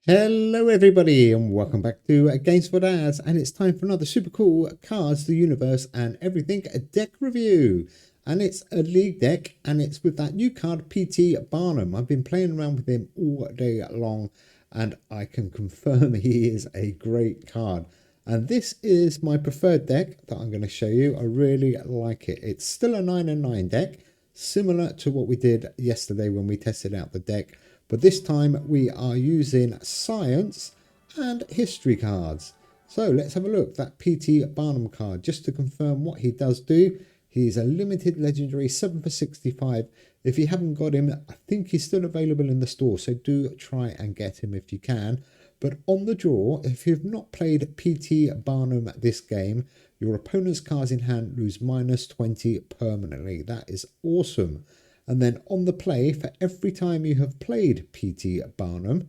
Hello everybody and welcome back to Games for Dads, and it's time for another super cool Cards, the Universe and Everything deck review. And it's a league deck, and it's with that new card PT Barnum. I've been playing around with him all day long and I can confirm he is a great card. And this is my preferred deck that I'm going to show you. I really like it. It's still a 9 and 9 deck, similar to what we did yesterday when we tested out the deck. But this time we are using science and history cards. So let's have a look. That PT Barnum card, just to confirm what he does do. He's a limited legendary 7 for 65. If you haven't got him, I think he's still available in the store. So do try and get him if you can. But on the draw, if you've not played PT Barnum this game, your opponent's cards in hand lose -20 permanently. That is awesome. And then on the play, for every time you have played PT Barnum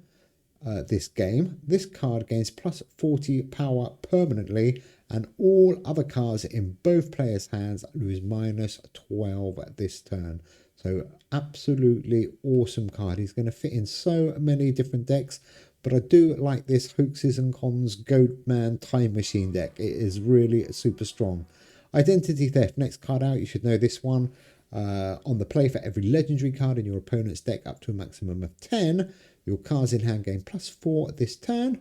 this game, this card gains +40 power permanently, and all other cards in both players' hands lose -12 at this turn. So absolutely awesome card. He's going to fit in so many different decks, but I do like this Hoaxes and Cons Goatman Time Machine deck. It is really super strong. Identity Theft, next card out, you should know this one. On the play, for every legendary card in your opponent's deck up to a maximum of 10, your cards in hand gain +4 this turn.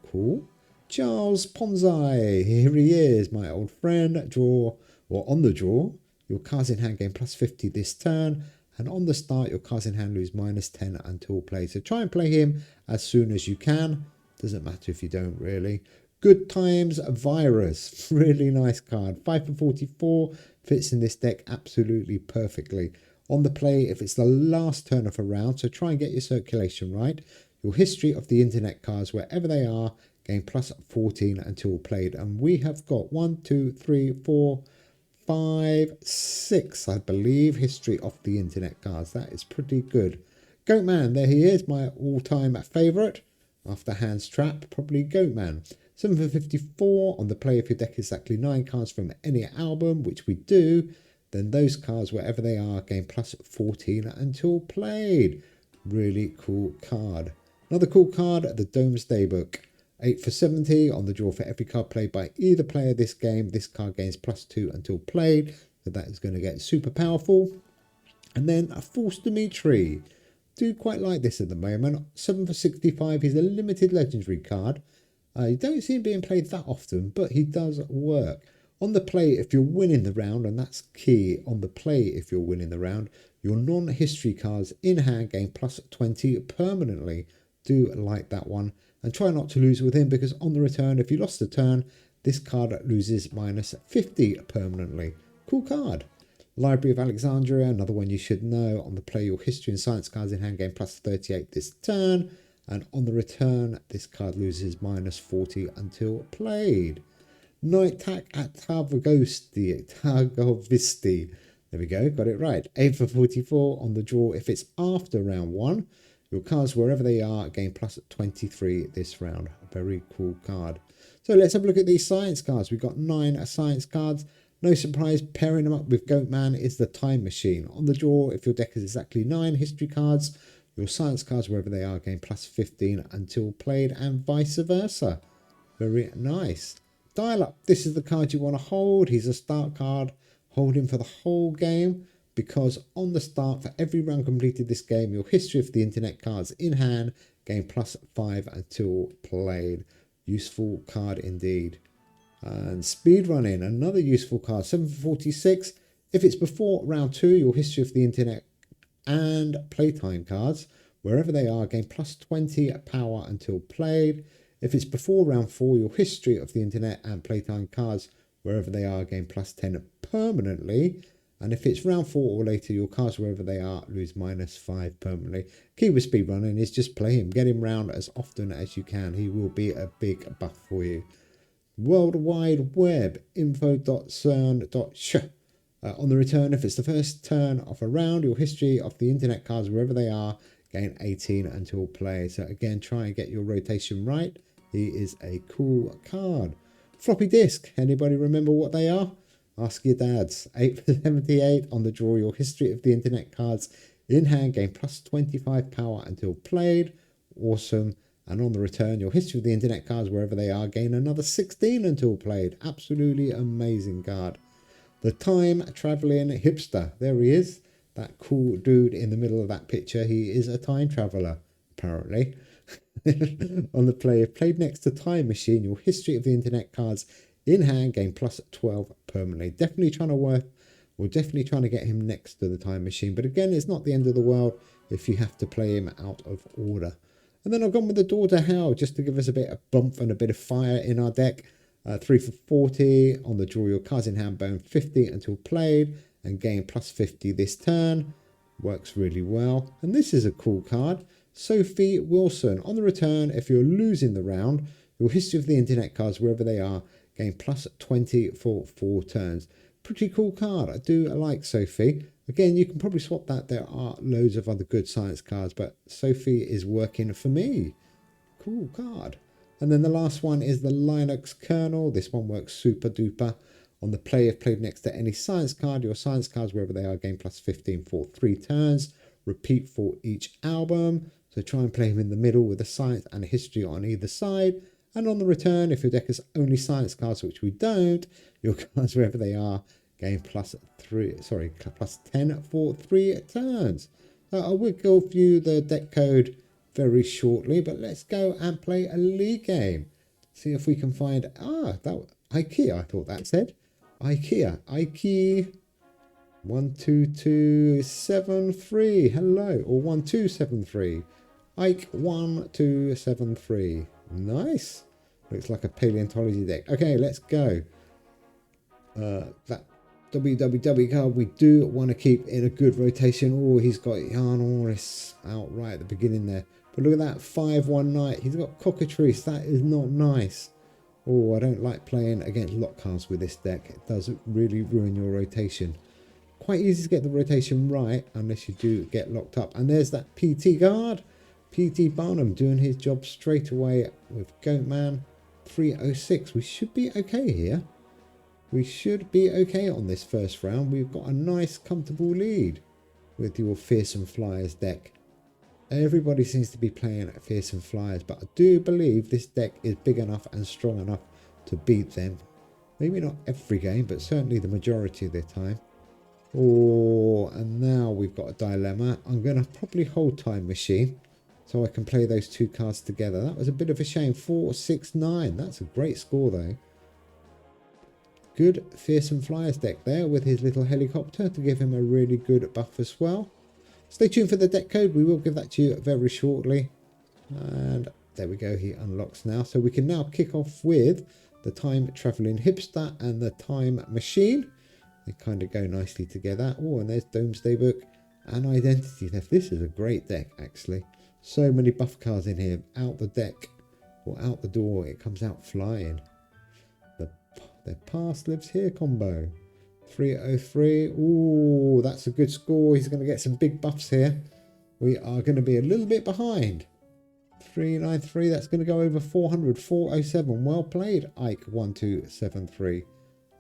Cool. Charles Ponzai, here he is, my old friend. Draw, or on the draw, your cards in hand gain +50 this turn. And on the start, your cards in hand lose -10 until play. So try and play him as soon as you can. Doesn't matter if you don't really. Good Times Virus, really nice card. 5 for 44, fits in this deck absolutely perfectly. On the play, if it's the last turn of a round, so try and get your circulation right. Your history of the internet cards, wherever they are, gain +14 until played. And we have got 1, 2, 3, 4, 5, 6, I believe, history of the internet cards. That is pretty good. Goatman, there he is, my all-time favourite. After Hand's Trap, probably Goatman. 7 for 54, on the play, if your deck is exactly 9 cards from any album, which we do, then those cards, wherever they are, gain +14 until played. Really cool card. Another cool card, the Domesday Book. 8 for 70, on the draw, for every card played by either player this game, this card gains +2 until played. So that is going to get super powerful. And then a False Dimitri. Do quite like this at the moment. 7 for 65, he's a limited legendary card. You don't see him being played that often, but he does work. On the play, if you're winning the round, and that's key, on the play, if you're winning the round, your non-history cards in hand gain +20 permanently. Do like that one. And try not to lose with him, because on the return, if you lost a turn, this card loses -50 permanently. Cool card. Library of Alexandria, another one you should know. On the play, your history and science cards in hand gain +38 this turn. And on the return, this card loses -40 until played. Night Tack at Targovisti. There we go, got it right. 8 for 44 on the draw. If it's after round 1, your cards, wherever they are, gain +23 this round. A very cool card. So let's have a look at these science cards. We've got 9 science cards. No surprise, pairing them up with Goatman is the Time Machine. On the draw, if your deck is exactly 9 history cards, your science cards, wherever they are, gain +15 until played, and vice versa. Very nice. Dial Up. This is the card you want to hold. He's a start card. Hold him for the whole game, because on the start, for every round completed this game, your history of the internet cards in hand gain +5 until played. Useful card indeed. And Speedrunning, another useful card. 7 for 46. If it's before round 2, your history of the internet and playtime cards, wherever they are, gain +20 power until played. If it's before round 4, your history of the internet and playtime cards, wherever they are, gain +10 permanently. And if it's round 4 or later, your cards, wherever they are, lose -5 permanently. Key with speedrunning is just play him. Get him round as often as you can. He will be a big buff for you. World Wide Web, info.cern.sh. On the return, if it's the first turn of a round, your history of the internet cards, wherever they are, gain 18 until play. So again, try and get your rotation right. He is a cool card. Floppy disk. Anybody remember what they are? Ask your dads. 8 for 78 on the draw. Your history of the internet cards in hand gain +25 power until played. Awesome. And on the return, your history of the internet cards, wherever they are, gain another 16 until played. Absolutely amazing card. The time traveling hipster. There he is. That cool dude in the middle of that picture. He is a time traveler, apparently. On the play, if played next to Time Machine, your history of the internet cards in hand gain plus 12 permanently. Definitely trying to work, or definitely trying to get him next to the Time Machine. But again, it's not the end of the world if you have to play him out of order. And then I've gone with the Door to Hell just to give us a bit of bump and a bit of fire in our deck. 3 for 40 on the draw your cards in hand, burn 50 until played, and gain plus 50 this turn. Works really well. And this is a cool card. Sophie Wilson. On the return, if you're losing the round, your history of the internet cards, wherever they are, gain plus 20 for 4 turns. Pretty cool card. I do like Sophie. Again, you can probably swap that. There are loads of other good science cards, but Sophie is working for me. Cool card. And then the last one is the Linux kernel. This one works super duper. On the play, if played next to any science card, your science cards, wherever they are, gain plus 15 for 3 turns. Repeat for each album. So try and play him in the middle with a science and a history on either side. And on the return, if your deck has only science cards, which we don't, your cards, wherever they are, gain plus 10 for 3 turns. I will give you the deck code very shortly, but let's go and play a league game. See if we can find, that IKEA, I thought that said. IKEA 12273, hello, or 1273. Ike 1273. Nice. Looks like a paleontology deck. Okay, let's go. That WWW card we do want to keep in a good rotation. Oh, he's got Jan Orris out right at the beginning there. But look at that, 5-1 knight. He's got cockatrice. That is not nice. Oh, I don't like playing against lock cards with this deck. It does really ruin your rotation. Quite easy to get the rotation right unless you do get locked up. And there's that PT card. PT Barnum doing his job straight away with Goatman 306. We should be okay here. We should be okay on this first round. We've got a nice comfortable lead with your Fearsome Flyers deck. Everybody seems to be playing Fearsome Flyers, but I do believe this deck is big enough and strong enough to beat them. Maybe not every game, but certainly the majority of the time. Oh, and now we've got a dilemma. I'm going to probably hold Time Machine so I can play those two cards together. That was a bit of a shame. 4-6-9. That's a great score though. Good Fearsome Flyers deck there with his little helicopter to give him a really good buff as well. Stay tuned for the deck code. We will give that to you very shortly. And there we go. He unlocks now. So we can now kick off with the Time Traveling Hipster and the Time Machine. They kind of go nicely together. Oh, and there's Domesday Book and Identity Theft. This is a great deck, actually. So many buff cards in here. Out the deck or out the door, it comes out flying. The Past Lives Here combo. 303. Ooh, that's a good score. He's going to get some big buffs here. We are going to be a little bit behind. 393. That's going to go over 400. 407. Well played, Ike 1273.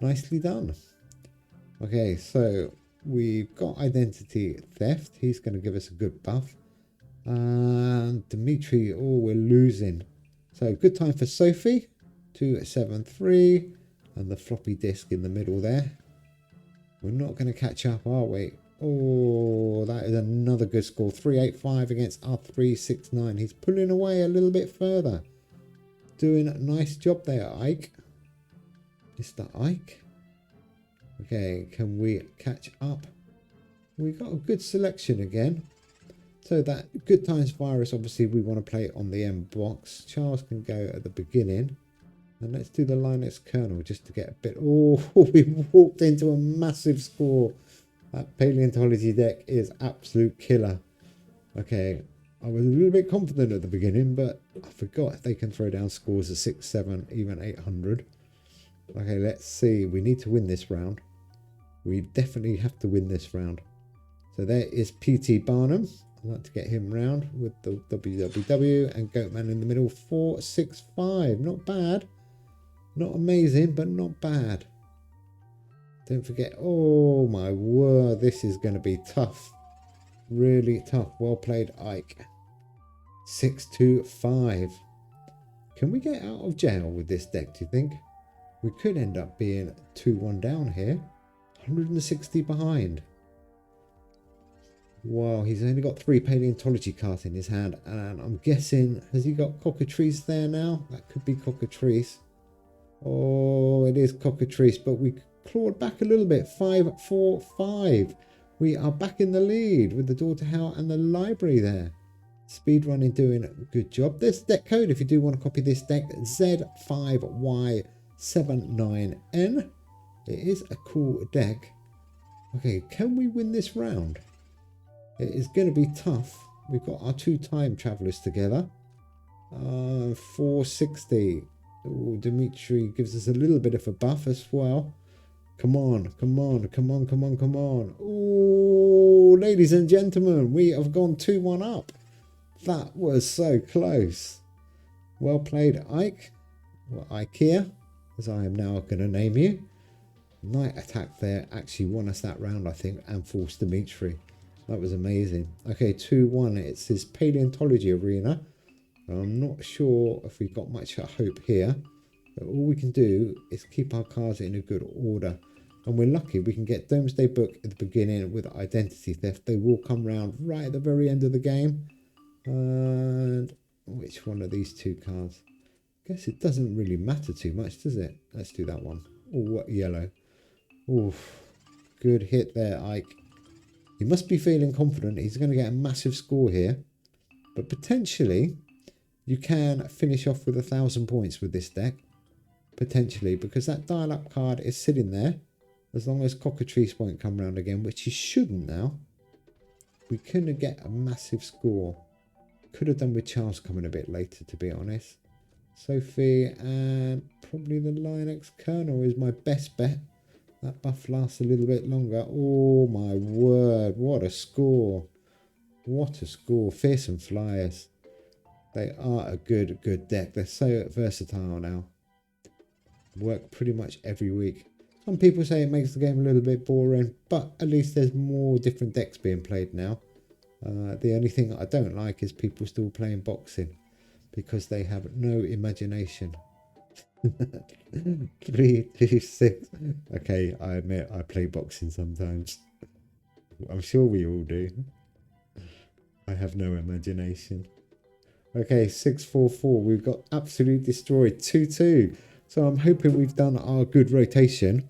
Nicely done. Okay, so we've got Identity Theft. He's going to give us a good buff. And Dimitri. Oh, we're losing. So good time for Sophie. 273. And the floppy disk in the middle there. We're not going to catch up, are we? Oh, that is another good score. 385 against R369. He's pulling away a little bit further. Doing a nice job there, Ike. Mr. Ike. Okay, can we catch up? We got a good selection again. So that Good Times Virus, obviously we want to play it on the end box. Charles can go at the beginning. And let's do the Linux kernel just to get a bit... Oh, we walked into a massive score. That paleontology deck is absolute killer. Okay, I was a little bit confident at the beginning, but I forgot they can throw down scores of 6, 7, even 800. Okay, let's see. We need to win this round. We definitely have to win this round. So there is PT Barnum. I'd like to get him round with the WWW and Goatman in the middle. 465. Not bad. Not amazing, but not bad. Don't forget. Oh my word. This is going to be tough. Really tough. Well played, Ike. 625. Can we get out of jail with this deck, do you think? We could end up being 2-1 down here. 160 behind. Wow, he's only got 3 paleontology cards in his hand. And I'm guessing, has he got cockatrice there now? That could be cockatrice. Oh, it is cockatrice, but we clawed back a little bit. 5-4-5. We are back in the lead with the door to hell and the library there. Speedrunning doing a good job. This deck code, if you do want to copy this deck, Z5Y79N. It is a cool deck. Okay, can we win this round? It is going to be tough. We've got our 2 time travelers together. 460. Ooh, Dimitri gives us a little bit of a buff as well. Come on, come on, come on, come on, come on. Ooh, ladies and gentlemen, we have gone 2-1 up. That was so close. Well played, Ike. Well, Ikea, as I am now going to name you. Knight attack there actually won us that round, I think, and forced Dimitri. That was amazing. Okay, 2-1. It's his paleontology arena. I'm not sure if we've got much hope here. But all we can do is keep our cards in a good order. And we're lucky we can get Domesday Book at the beginning with Identity Theft. They will come round right at the very end of the game. And which one of these 2 cards? I guess it doesn't really matter too much, does it? Let's do that one. Oh, what yellow. Oof. Good hit there, Ike. He must be feeling confident. He's going to get a massive score here. But potentially, you can finish off with 1,000 points with this deck. Potentially, because that dial-up card is sitting there. As long as Cockatrice won't come round again, which he shouldn't now. We couldn't get a massive score. Could have done with Charles coming a bit later, to be honest. Sophie and probably the Lion-X Colonel is my best bet. That buff lasts a little bit longer. Oh my word, what a score. What a score. Fearsome Flyers. They are a good deck. They're so versatile now. Work pretty much every week. Some people say it makes the game a little bit boring, but at least there's more different decks being played now. The only thing I don't like is people still playing boxing because they have no imagination. 3, 2, 6. Okay, I admit I play boxing sometimes. I'm sure we all do. I have no imagination. Okay, 6-4-4. We've got absolutely destroyed. 2-2. So I'm hoping we've done our good rotation.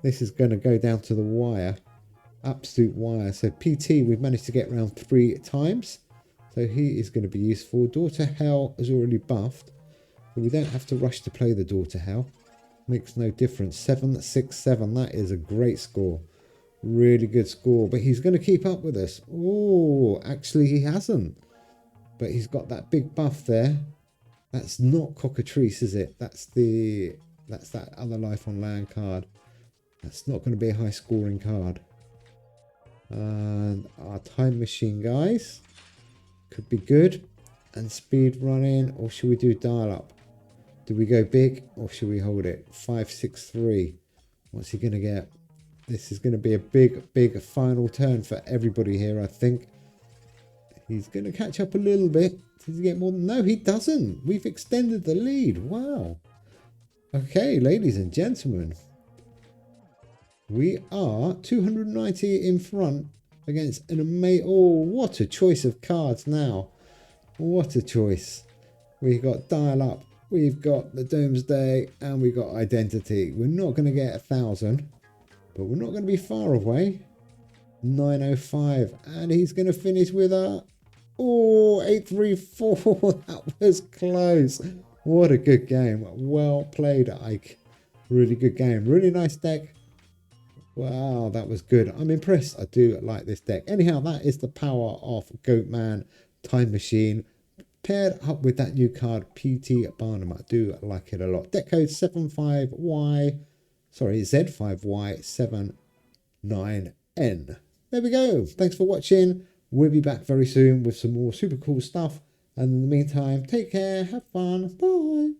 This is going to go down to the wire. Absolute wire. So PT, we've managed to get around 3 times. So he is going to be useful. Door to Hell is already buffed. But we don't have to rush to play the Door to Hell. Makes no difference. 7-6-7. That is a great score. Really good score. But he's going to keep up with us. Oh, actually he hasn't. But he's got that big buff there. That's not Cockatrice, is it? That's that other Life on Land card. That's not going to be a high scoring card. And our Time Machine, guys. Could be good. And Speed Running. Or should we do Dial Up? Do we go big or should we hold it? 5-6-3. What's he going to get? This is going to be a big final turn for everybody here, I think. He's going to catch up a little bit. Does he get more than... No, he doesn't. We've extended the lead. Wow. Okay, ladies and gentlemen. We are 290 in front against an amazing... Oh, what a choice of cards now. What a choice. We've got Dial Up. We've got the Doomsday. And we've got Identity. We're not going to get 1,000. But we're not going to be far away. 905. And he's going to finish with a... Oh, 834. That was close. What a good game. Well played, Ike. Really good game. Really nice deck. Wow, that was good. I'm impressed. I do like this deck. Anyhow, that is the power of Goatman Time Machine paired up with that new card, PT Barnum. I do like it a lot. Deck code Z5Y79N. There we go. Thanks for watching. We'll be back very soon with some more super cool stuff. And in the meantime, take care, have fun, bye.